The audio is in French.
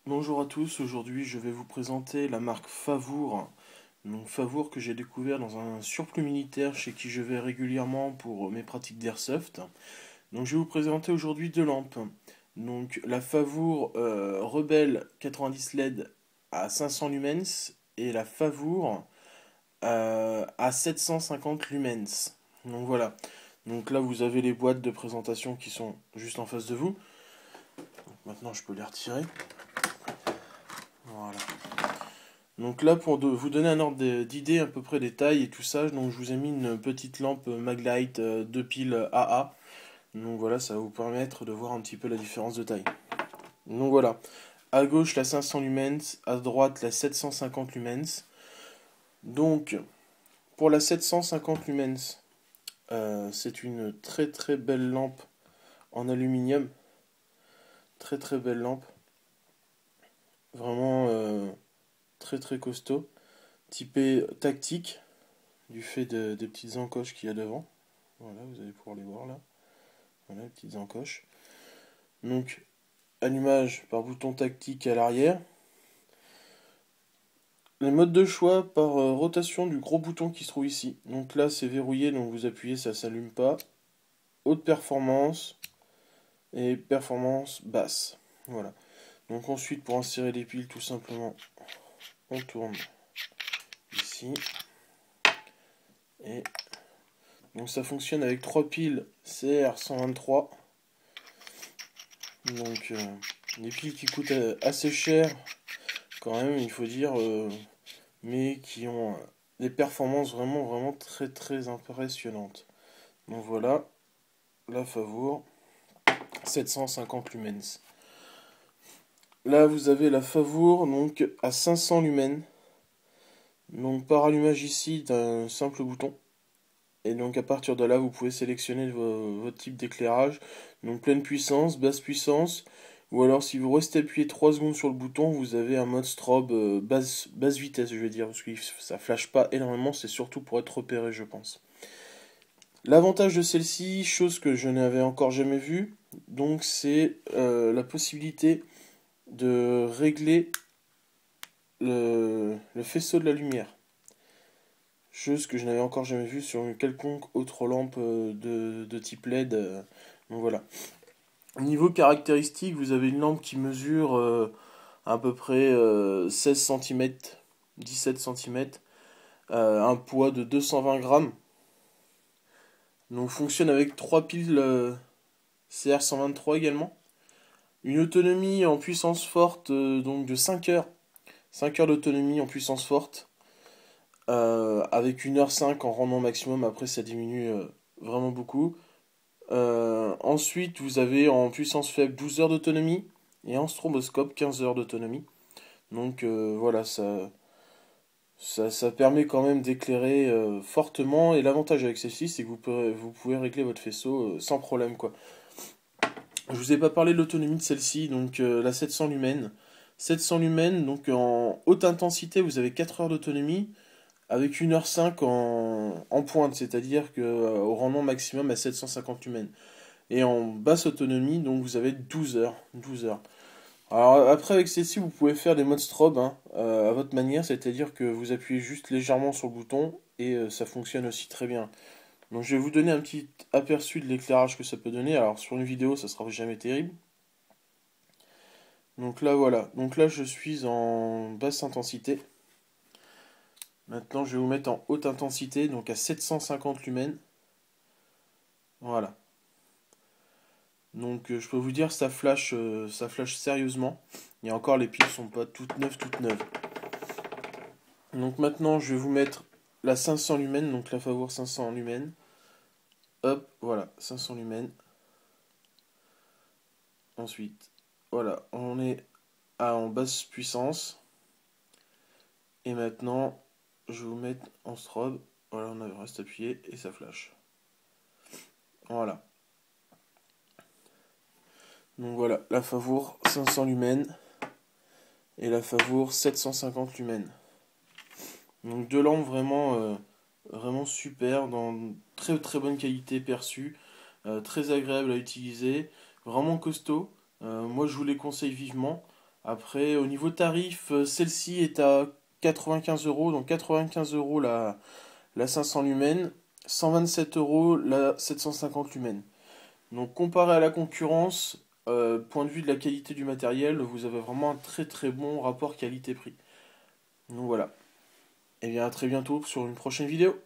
Bonjour à tous, aujourd'hui je vais vous présenter la marque Favour. Donc Favour que j'ai découvert dans un surplus militaire chez qui je vais régulièrement pour mes pratiques d'airsoft. Donc je vais vous présenter aujourd'hui deux lampes. Donc la Favour Rebelle 90 LED à 500 lumens et la Favour à 750 lumens. Donc voilà. Donc là vous avez les boîtes de présentation qui sont juste en face de vous. Donc maintenant je peux les retirer. Voilà. Donc là, pour vous donner un ordre d'idée à peu près des tailles et tout ça, donc je vous ai mis une petite lampe Maglite 2 piles AA. Donc voilà, ça va vous permettre de voir un petit peu la différence de taille. Donc voilà, à gauche la 500 lumens, à droite la 750 lumens. Donc pour la 750 lumens, c'est une très très belle lampe en aluminium. Très très belle lampe. Vraiment très très costaud. Typé tactique, du fait des petites encoches qu'il y a devant. Voilà, vous allez pouvoir les voir là. Voilà, les petites encoches. Donc, allumage par bouton tactique à l'arrière. Les modes de choix par rotation du gros bouton qui se trouve ici. Donc là, c'est verrouillé, donc vous appuyez, ça s'allume pas. Haute performance et performance basse. Voilà. Donc ensuite, pour insérer les piles, tout simplement, on tourne ici. Et donc ça fonctionne avec trois piles CR123. Donc des piles qui coûtent assez cher quand même, il faut dire, mais qui ont des performances vraiment vraiment très très impressionnantes. Donc voilà, la Favour 750 lumens. Là vous avez la Favour donc à 500 lumens. Donc par allumage ici d'un simple bouton. Et donc à partir de là vous pouvez sélectionner votre type d'éclairage. Donc pleine puissance, basse puissance. Ou alors si vous restez appuyé 3 secondes sur le bouton, vous avez un mode strobe basse vitesse, je vais dire, parce que ça flash pas énormément, c'est surtout pour être repéré, je pense. L'avantage de celle-ci, chose que je n'avais encore jamais vue, donc c'est la possibilité de régler le faisceau de la lumière. Chose que je n'avais encore jamais vue sur une quelconque autre lampe de type LED. Donc voilà. Niveau caractéristiques, vous avez une lampe qui mesure à peu près 16 cm, 17 cm, un poids de 220 grammes. Donc fonctionne avec 3 piles CR123 également. Une autonomie en puissance forte donc de 5 heures. 5 heures d'autonomie en puissance forte. Avec 1h05 en rendement maximum. Après ça diminue vraiment beaucoup. Ensuite vous avez en puissance faible 12 heures d'autonomie. Et en stroboscope 15 heures d'autonomie. Donc voilà, ça permet quand même d'éclairer fortement. Et l'avantage avec celle-ci, c'est que vous pouvez régler votre faisceau sans problème, quoi. Je vous ai pas parlé de l'autonomie de celle-ci, donc la 700 lumens. 700 lumens, donc en haute intensité, vous avez 4 heures d'autonomie, avec 1h05 en pointe, c'est-à-dire que au rendement maximum à 750 lumens. Et en basse autonomie, donc vous avez 12 heures. 12 heures. Alors après avec celle-ci vous pouvez faire des modes strobe hein, à votre manière, c'est-à-dire que vous appuyez juste légèrement sur le bouton et ça fonctionne aussi très bien. Donc je vais vous donner un petit aperçu de l'éclairage que ça peut donner. Alors sur une vidéo ça sera jamais terrible. Donc là voilà, donc là je suis en basse intensité. Maintenant je vais vous mettre en haute intensité, donc à 750 lumens. Voilà. Donc je peux vous dire ça flash sérieusement. Et encore les piles sont pas toutes neuves, toutes neuves. Donc maintenant, je vais vous mettre la 500 lumens, donc la Favour 500 lumens. Hop, voilà, 500 lumens. Ensuite, voilà, on est en basse puissance. Et maintenant, je vais vous mettre en strobe. Voilà, on reste appuyé et ça flash. Voilà. Donc voilà, la Favour 500 lumens et la Favour 750 lumens. Donc deux lampes vraiment, vraiment super, dans très très bonne qualité perçue, très agréable à utiliser, vraiment costaud. Moi je vous les conseille vivement. Après, au niveau tarif, celle-ci est à 95 euros, donc 95 euros la 500 lumens, 127 euros la 750 lumens. Donc comparé à la concurrence, point de vue de la qualité du matériel, vous avez vraiment un très très bon rapport qualité-prix. Donc voilà. Et bien à très bientôt sur une prochaine vidéo.